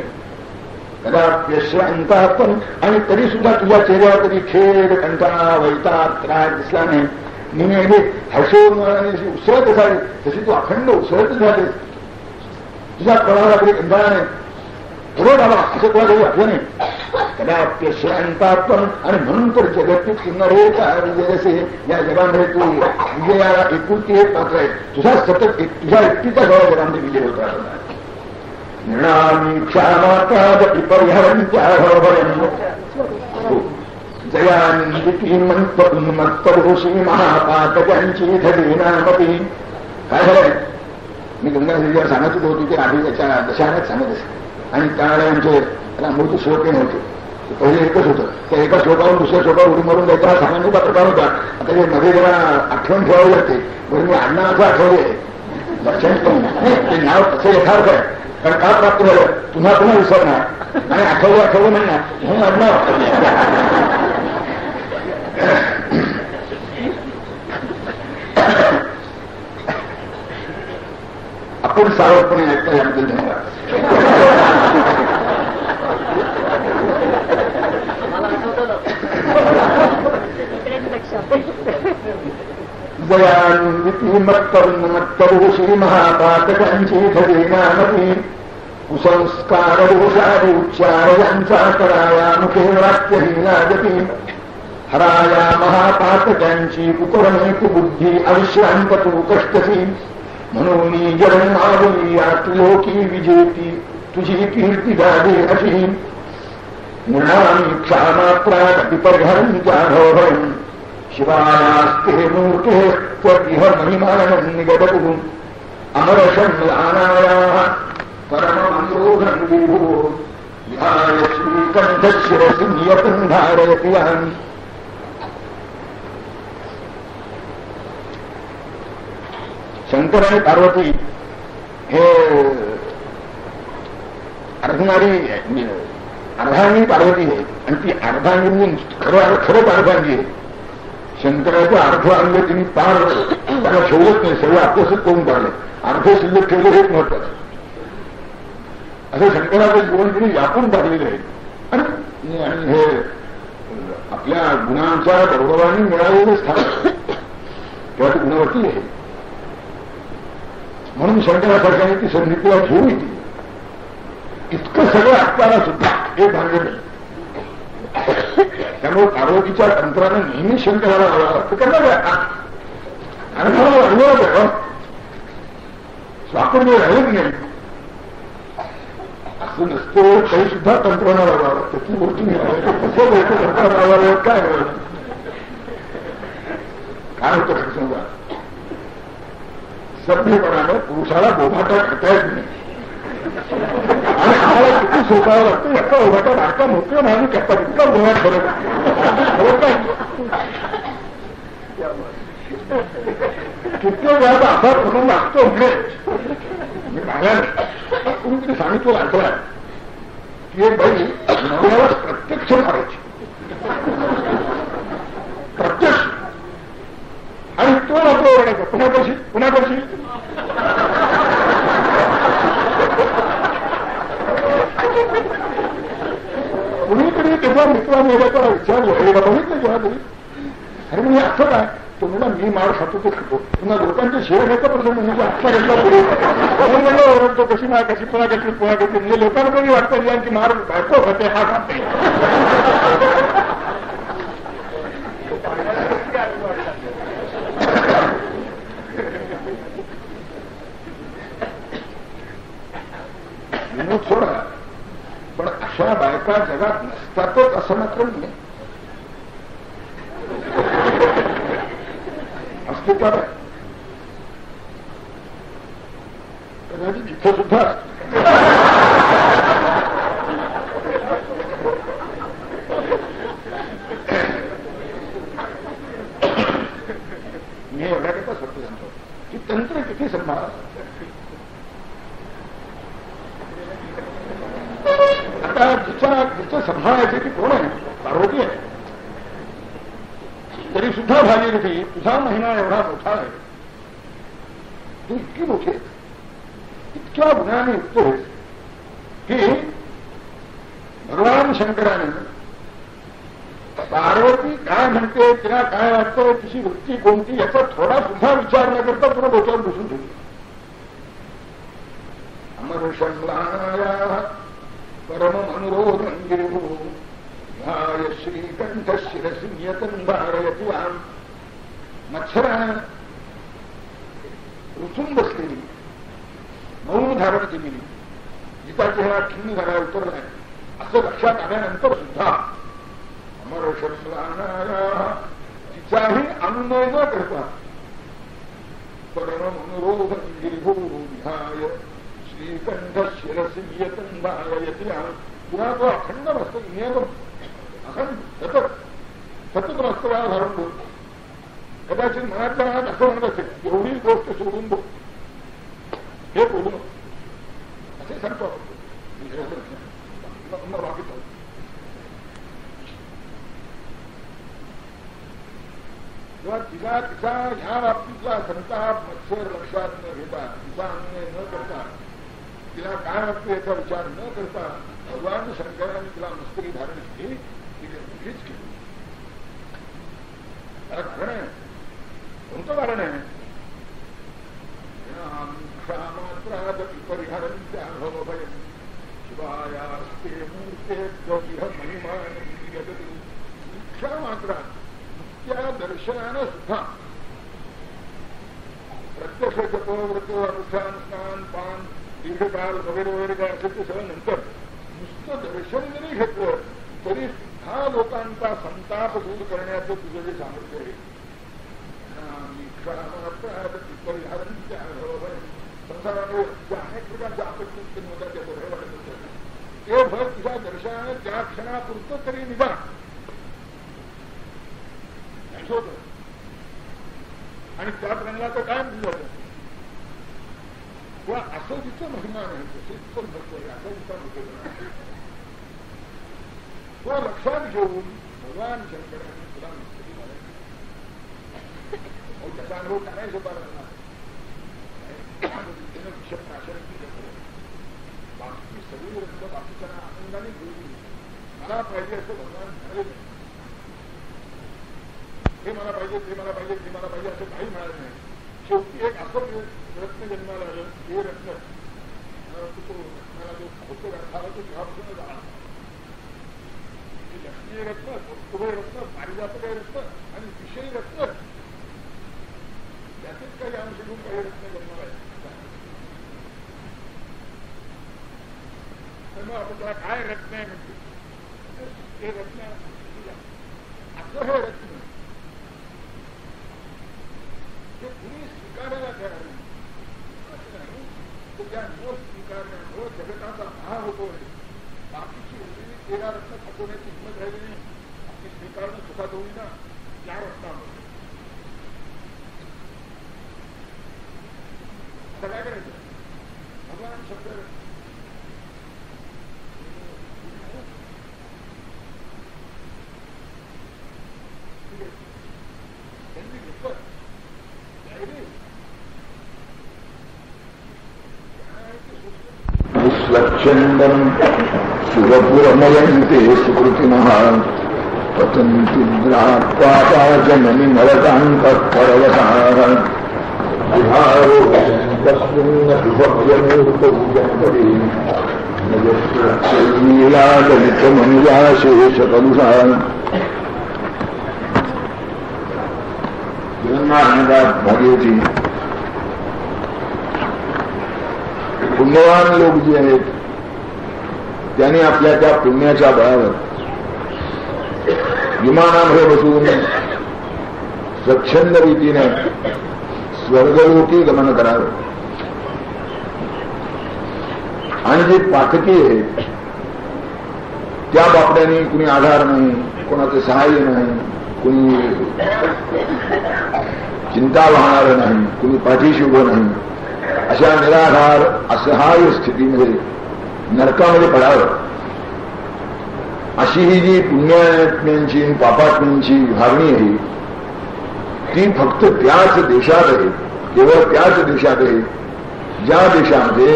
कदाप्यश्रांता पण आणि तरी सुद्धा तुझ्या चेहऱ्यावर कधी खेळ कंटाळा वैताग त्रास दिसला नाही. नेहमी हसवून उसळत असावी तशी तू अखंड उसळतच राहतेस. तुझ्या प्रवाहाला कधी कंटाळा नाही बरोबर आला असं तुला काही वाटलं नाही. कदाप्यश्रांता पण आणि म्हणून तर जगती किन्नरे विजयसे या जगामध्ये तू विजयाला एकुलती एक मात्र आहे. तुझा सतत तुझ्या एकटीचा गावा जगामध्ये विजय होत राहणार. निर्णामी क्षामाता परिहरंत्या जयानिती उन्मत्तऋषी महापातकांची धरीनामती. काय झालंय मी गंगाधरीला सांगत होतो की आधी त्याच्या दशाण्यात सांगत असे आणि त्यावेळेला आमचे त्याला मूर्ती श्लोके नव्हते. पहिले एकच होतं त्या एका श्लोकावरून दुसऱ्या श्लोकावर उडी मारून द्यायचा हा सामान्य प्रकार होता. आता ते मध्ये जरा आठवण ठेवावी लागते बरं मी अण्णाचं आठवले लक्षात ते नाव तसं यथार्थ आहे कारण का प्राप्त झालं पुन्हा पुन्हा विसरणार आणि आठवलं म्हणणार म्हणून अण्णा आपण सावधपणे ऐकता याबद्दल धन्यवाद. जयान्विती मत्तरुषी महापातकांची धरीनामती कुसंस्कार दोषादी उच्चार यांचा कराया मुखे वाक्यहीना गती हराया महापातकांची कुकरणे कुबुद्धी अविश्रांत तू कष्टसी म्हणून जन मावली लोकी विजेती तुझी कीर्ती गादी अशी निर्णामी क्षामात्रा विपर्घंत्या भवभयं शिवायास्ते मूर्ते त्वदिह महिमानं निगदतु अमरशम्लानाया परममयोघं विभो विहाय श्रीकण्ठशिरसि नियतं धारयति यान्. शंकर आणि पार्वती हे अर्धनारी अर्धांगी पार्वती आहे आणि ती अर्धांगी खरं अर्धांगी आहे. शंकराचा अर्थ अंग तिने पार त्याला ठेवत नाही, सगळं आपलंच करून पाडले. अर्थ शिल्लक ठेवलं हेच महत्वाचं. असं शंकराचं जीवन तिने व्यापून टाकलेलं आहे. आणि हे आपल्या गुणांच्या गौरवाने मिळालेलं स्थान तेव्हा ती गुणवती आहे. म्हणून शंकरासारख्याने ती संधी तुला घेऊ येते. इतकं सगळं आपल्याला सुद्धा हे भांडण नाही. त्यामुळे पार्वतीच्या तंत्रानं नेहमी शंकराला लावावं त्यांना अनुभव स्वातंत्र्य राहिलं नाही. असं नसतं काही सुद्धा तंत्रणा लावावं त्याची गोष्टी कसं तंत्र लावावं काय होतं समजा सभ्यपणानं पुरुषाला बोभाटा करता येत नाही. आणि आम्हाला किती सोपावं लागतं याचा ओघाटा बारका मोठ्या मागणी करतात. इतका गोळ्यात फरक किती वेळाचा असा प्रसंग असतो म्हणजे मी भागायला कोणीतरी सांगितलं ऐकला की एक बाई नवऱ्याला प्रत्यक्ष मारायची प्रत्यक्ष आणि तो मात्र ओरडायचा पुन्हा करशील पुन्हा करशील. कुणीकडे तेव्हा मित्रांनी त्याला विचारलं हे बघितलं जेव्हा तरी अरे म्हणजे असं काय तो म्हणला मी मार खातो तो खातो पुन्हा लोकांचे शेअर घ्यायचा प्रसंग म्हणजे आत्ता घेतला पुढे म्हणलं ओरडतो कशी मार कशी पुन्हा कशी पुन्हा कशी म्हणजे लोकांना कधी वाटतं यांची मार बायको खाते हा खाते. विनोद सोडा पण अशा बायका जगात नसतातच असं मात्र नाही. अस्तित्वात आहे कदाचित इथं सुद्धा मी एवढ्याकरता सत्य सांगतो की तंत्र किती संभाळा. आता जिचं सांभाळायची ती कोण आहे पार्वती आहे. तरी सुद्धा भागीरथी तुझा महिना एवढा मोठा आहे तू इतकी मोठी आहे इतक्या गुणाने युक्त होईल की भगवान शंकराने पार्वती काय म्हणते तिला काय वाटतं तिची वृत्ती कोणती याचा थोडा सुद्धा विचार न करता तुला डोक्यावर बसून ठेवली. अमर शंकराया परम अनुरोध गिरिभू ध्याय श्रीकंठ शिरसियतन भारयती वाम. मच्छरानं रुचून बसलेली मौन धारण केलेली जिचा चेहरा खिन्न झाला उतरलाय असं लक्षात आल्यानंतर सुद्धा अमर शंकराया तिचाही अनुनय न करता परम अनुरोध गिरिभू ध्याय श्रीकंठ शिरसियतन भारयती वाम. तुला तो अखंड मस्तक नियम अखंड सतत मस्तकाला धारण बोल. कदाचित मनातल्या मनात असं म्हणत असेल एवढी गोष्ट सोडून बोल हे बोलू नको असे सांगतो बाकी तेव्हा तिचा ह्या बाबतीतला संताप मत्सर लक्षात न घेता तिचा अन्याय न करता तिला काय वाटतं याचा विचार न करता भगवान शंकराने तिला मस्तकी धारण केली तिने दुखीच केली. त्याला कारण आहे कोणतं कारण आहे क्षामात्रादपि परिहरन्त्या भवभयम् शिवायास्ते मूर्तेभ्यः महिमानं यदति. क्षामात्रा त्या दर्शनानं सुद्धा प्रत्यक्ष जप व्रत अनुष्ठान स्नान पान दीर्घकाळ वगैरे वगैरे काय असेल ते सगळं नंतर नुसतं दर्शन जरी घेतलं तरी सुद्धा लोकांचा संताप दूर करण्याचं तुझं जे सामर्थ्य आहे संसारामध्ये अनेक प्रकारच्या आपत्ती उत्पन्न होतात त्या बरोबर वाटत होतं ते भर तुझ्या दर्शनाने त्या क्षणापुरतं तरी निदान होत आणि त्यात रंगाचं काय दिलं किंवा असं तिचं महिमा नाही तसे तिचं भक्त आहे असं विचार होतो. तो लक्षात घेऊन भगवान शंकराने तुला मस्तकी मारायची त्याचा अनुभव काय सोपा लागणार विषमनाशक बाकी सगळी रत्न बाकीच्या आनंदाने घेऊन मला पाहिजे असं भगवान म्हणाले नाही. हे मला पाहिजे ते मला पाहिजे ते मला पाहिजे असं काही म्हणाले नाही. शेवटी एक असं रत्न जन्माला आलं हे रत्न तो रत्नाला जो होतो अर्थाला तो जेव्हापासून झाला लक्ष्मी रत्न उभय रत्न पारिजातक रत्न आणि विषयी रत्न त्यातच काही अंश घेऊन काही रत्न जन्माला आहे. तर मग आपण त्याला काय रत्न आहे म्हणतो हे रत्न असं हे रत्न ते कुणी स्वीकारायला तयार नाही. त्या न स्वीकारण्यामुळे जगताचा भाव होतोय. बाकीची उरलेली 13 रत्न खपवण्याची हिंमत राहिली नाही. ती स्वीकारणं सुखात होईना त्या रत्नामुळे आता काय करायचं भगवान शब्द त्यांनी घेतलं विश्वक्षन्दम् शिवपुरमयन्ते सुकृतिनः पतन्ति द्राक्पापाजननि नरकान्तः परवसाः विहारो तस्मिन्नभिभव्यमूर्तौ जन्मदे लीलादलितमनुजाशेषकलुषा जगन्नाथ भागीरथी पुण्यवान लोक जे आहेत त्यांनी आपल्या त्या पुण्याच्या बळावर विमानामध्ये बसून स्वच्छंद रीतीने स्वर्गलोकी गमन करावं. आणि जी पातकी आहे त्या बापड्याने कुणी आधार नाही, कोणाचं सहाय्य नाही, कुणी चिंता वाहणार नाही, कुणी पाठीशी उभं नाही, अशा निराधार असहाय्य स्थितीमध्ये नरकामध्ये पडावं. अशी ही जी पुण्यात्म्यांची पापात्म्यांची विभागणी आहे ती फक्त त्याच देशात आहे, केवळ त्याच देशात आहे ज्या देशामध्ये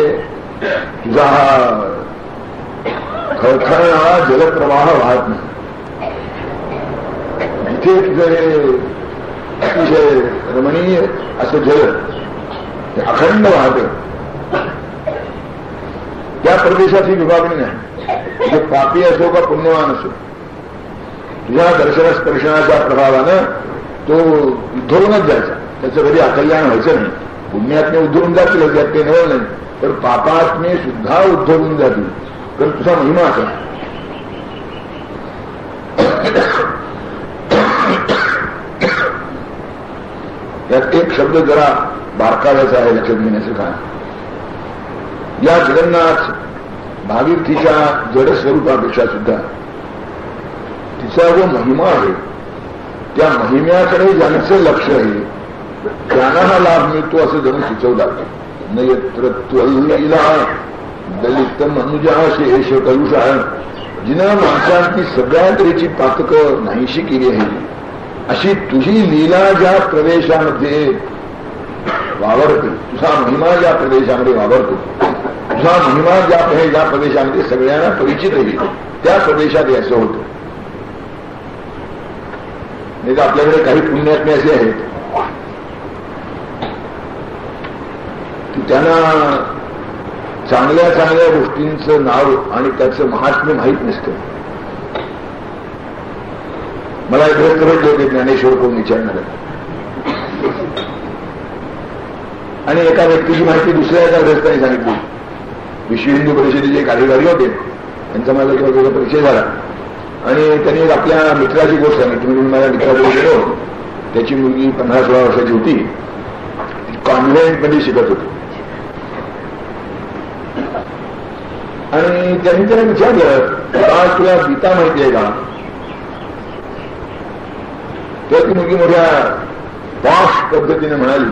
तुझा हा खळखळणारा जलप्रवाह वाहत नाही. जिथे तुझं हे अतिशय रमणीय असं जल ते अखंड वाहते त्या प्रदेशात ही विभागणी नाही. म्हणजे पापी असो का पुण्यवान असो तुझ्या दर्शन स्पर्शनाच्या प्रभावानं तो उद्धरूनच जायचा. त्याचं कधी अकल्याण व्हायचं नाही. पुण्यात्मे उद्धरून जातील त्यात ते नवल नाही, तर पापात्मे सुद्धा उद्धरून जातील तर तुझा महिमा असा. यात एक शब्द जरा बारकाव्याचा आहे लक्षात घेण्याचं काय. या जगन्नाथ भागीरथीच्या जड स्वरूपापेक्षा सुद्धा तिचा जो महिमा आहे त्या महिम्याकडे ज्यांचं लक्ष आहे त्यांना हा लाभ मिळतो असं जणू सुचवला. न यत्र त्वल्लीला दलित मनुजाशेष कलुषा, जिनं माणसांची सगळ्या तऱ्हेची पातकं नाहीशी केली आहे अशी तुझी लीला ज्या प्रदेशामध्ये वावरते, तुझा महिमा ज्या प्रदेशामध्ये वावरतो, तुझा महिमा ज्या प्रदेशामध्ये सगळ्यांना परिचित आहे त्या प्रदेशात याचं होतं. नाही तर आपल्याकडे काही पुण्यात्मे असे आहेत की त्यांना चांगल्या चांगल्या गोष्टींचं नाव आणि त्याचं महात्म्य माहीत नसतं. मला एक ग्रस्त होते ज्ञानेश्वर कोण विचारणार आणि एका व्यक्तीची माहिती दुसऱ्या एका ग्रस्ताने सांगितली. विश्व हिंदू परिषदेचे एक अधिकारी होते, त्यांचा माझा किंवा परिचय झाला आणि त्यांनी आपल्या मित्राची गोष्ट सांगितली. मी माझ्या मित्राकडे गेलो, त्याची मुलगी 15-16 वर्षाची होती, ती कॉन्व्हेंटमध्ये शिकत होती आणि त्यांनी त्याला विचारलं का तुला गीता माहिती आहे का. तर ती मुलगी मोठ्या पॉश पद्धतीने म्हणाली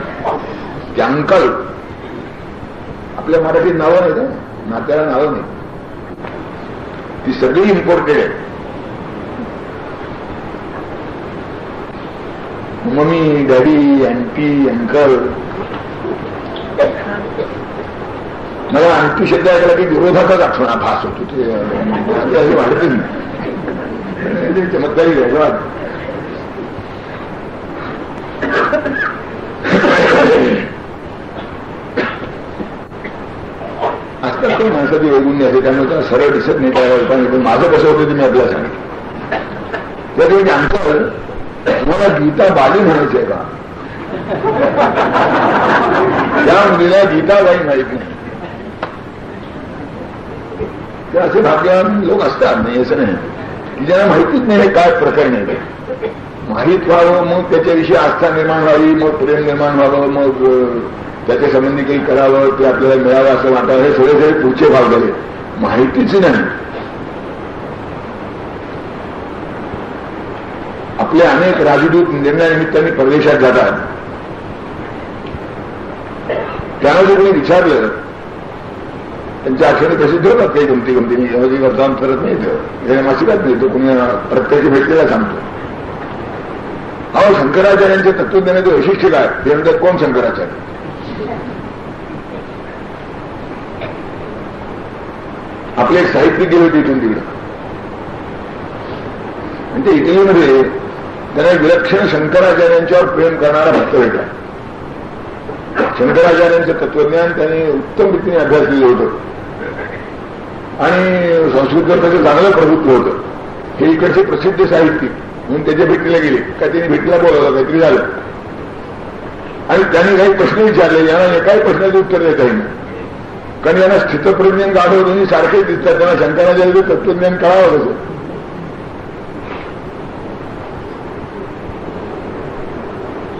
की अंकल, आपल्या मराठीत नावं नाही का, नात्याला नावं नाही, ती सगळी इम्पोर्टेड आहे. Mummy, daddy, aunty, uncle. मला आंटी शब्द ऐकला की विरोधाचाच आठवणा भास होतो. ते वाढते नाही चमत्कारी घ्यायला. आजकाल काही माणसाची वैगुण्य आहे त्यामुळे त्याला सरळ दिसत नाही. पण माझं कसं होतं ते मी आपल्याला सांगितलं. त्याच्यामध्ये अंकल तुम्हाला गीता बाली म्हणायची का? त्या मुलीला गीताबाई माहीत नाही. ते असे भाग्यवान लोक असतात. नाही असं नाही की ज्यांना माहितीच नाही हे काय प्रकरण आहे. माहीत व्हावं, मग त्याच्याविषयी आस्था निर्माण व्हावी, मग प्रेम निर्माण व्हावं, मग त्याच्या संबंधी काही करावं, ते आपल्याला मिळावं असं वाटावं, हे सगळे पुढचे भाग झाले. माहितीच नाही. आपले अनेक राजदूत निर्णयानिमित्ताने परदेशात जातात. त्यांना जर कोणी विचारलं, त्यांच्या आक्षेने प्रसिद्ध होतात काही गमती मी वर्तमान करत नाही, मासिकात नाही, तो कुणी प्रत्यक्ष भेटलेला सांगतो. अहो शंकराचार्यांचे तत्वज्ञानाचे वैशिष्ट्य काय? ते म्हणतात कोण शंकराचार्य? आपले एक साहित्यिक गेले होते इथून तिकडे, म्हणजे इटलीमध्ये त्यांना विलक्षण शंकराचार्यांच्यावर प्रेम करणारा भक्त भेटला. शंकराचार्यांचं तत्वज्ञान त्यांनी उत्तम रीतीने अभ्यास केलं होतं आणि संस्कृतवर त्याचं चांगलं प्रभुत्व होतं. हे इकडचे प्रसिद्ध साहित्यिक म्हणून त्याच्या भेटीला गेले. का त्यांनी भेटीला बोलावलं, काहीतरी झालं आणि त्यांनी काही प्रश्न विचारले. यांना एकाही प्रश्नाचं उत्तर देता येईल कारण यांना स्थितप्रज्ञान गाढव दोन्ही सारखेच दिसतात. त्यांना शंकराचार्याचं तत्वज्ञान कळावं कसं?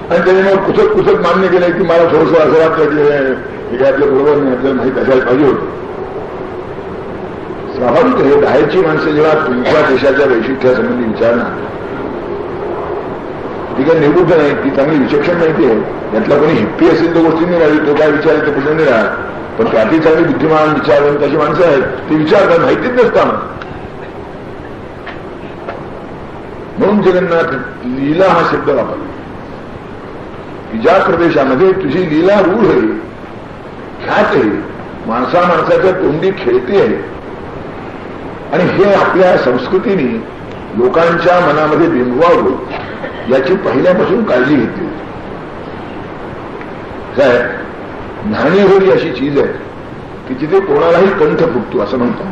आणि त्याने मग कुचक मान्य केलं की मला थोडंसं असं वाटतं की हे आपल्या बरोबर नाही, आपल्याला माहीत असायला पाहिजे होतं. स्वाभाविक हे बाहेरची माणसं जेव्हा तुमच्या देशाच्या वैशिष्ट्यासंबंधी विचारणार, ती काही निवृत्त नाही, ती चांगली विचक्षण माहिती आहे. यातला कोणी हिप्पी असेल तर गोष्टी नाही राहिली, तो काय विचारेल ते प्रश्न नाही राहणार. पण त्यातली चांगली बुद्धिमान विचारवंत अशी माणसं आहेत, ती विचारतात माहितीच नसताना. म्हणून जगन्नाथ लीला हा शब्द वापरला की ज्या प्रदेशामध्ये तुझी लीला रूढ आहे, ख्यात आहे, माणसाच्या तोंडी खेळते आहे आणि हे आपल्या संस्कृतीने लोकांच्या मनामध्ये बिंबवावं याची पहिल्यापासून काळजी घेतली. काय न्हाणीघोडी अशी चीज आहे की जिथे कोणालाही कंठ फुटतो असं म्हणतात.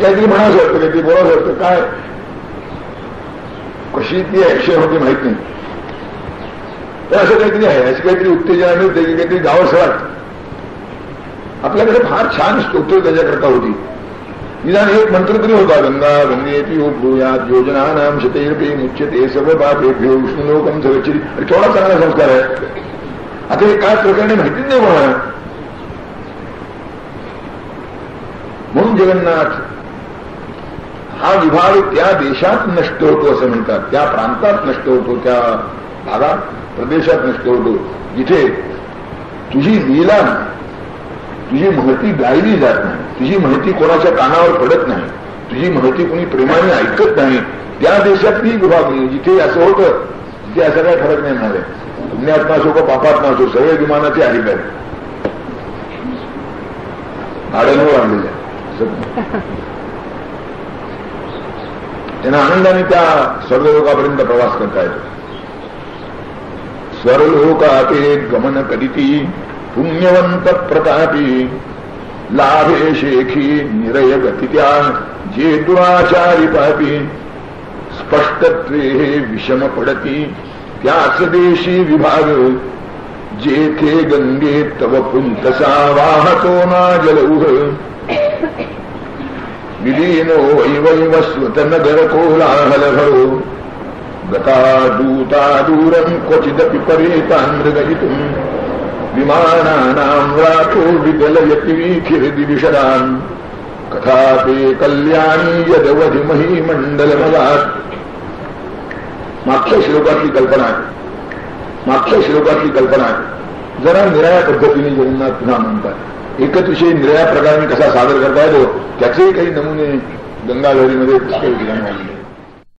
काहीतरी म्हणावं वाटतं, काहीतरी बोलावं वाटतं, काय कशी ती ऍक्शन होते माहित नाही, तर असं काहीतरी आहे. अशी काहीतरी उत्तेजना मिळते की काहीतरी गावंसं वाटतं. आपल्याकडे फार छान स्तोत्र त्याच्याकरता होती. निदान एक मंत्र तरी होता, गंगा गंगेती ब्रूयात योजनानाम शतैरपी मुच्यते सर्व पापेभ्यो विष्णुलोकम सर्वचिरी. थोडा चांगला संस्कार आहे. आता हे काय प्रकरणे माहितीच नाही मला. म्हणून जगन्नाथ हा विभाग त्या देशात नष्ट होतो असं म्हणतात, त्या प्रांतात नष्ट होतो, त्या भागात प्रदेशात नष्ट होतो जिथे तुझी लीला नाही, तुझी महती गायली जात नाही, तुझी महती कोणाच्या कानावर पडत नाही, तुझी महती कोणी प्रेमाने ऐकत नाही, त्या देशात ती विभागली जिथे असं होतं. तिथे असं काही फरक नाही म्हणाले. पुण्यात नसो का पापात नसो, सगळे विमानाचे अधिकारी भाड्यानं वाढलेले त्यांना आनंदाने त्या स्वर्गलोकापर्यंत प्रवास करता येतो. स्वर्गलोकाते गमन करीती पुण्यवंत प्रतापी लाभे शेखी निरय गतित्या जे दुराचारी पापी स्पष्टत्वे विषम पडती त्याच देशी विभाग जेथे गंगे तव पुंतसा वाहतो ना जलऊह विलीनो वैवैव स्वतनगर कोलाहल भरो गता दूता दूरं क्वचिदपि परेतान्द्रगयितुं विमानानां रातो विगलयति वीथिर्दिविशदान् कथापि कल्याणी यदवधिमही मंडलमयात्. मागच्या श्लोकातली कल्पना जरा निराळ्या पद्धतीने जगन्नाथ पुन्हा म्हणतात. एकच विषय निराळ्या प्रकाराने कसा सादर करता येतो त्याचेही काही नमुने गंगाधरीमध्ये पुष्कळ ठिकाणी आले.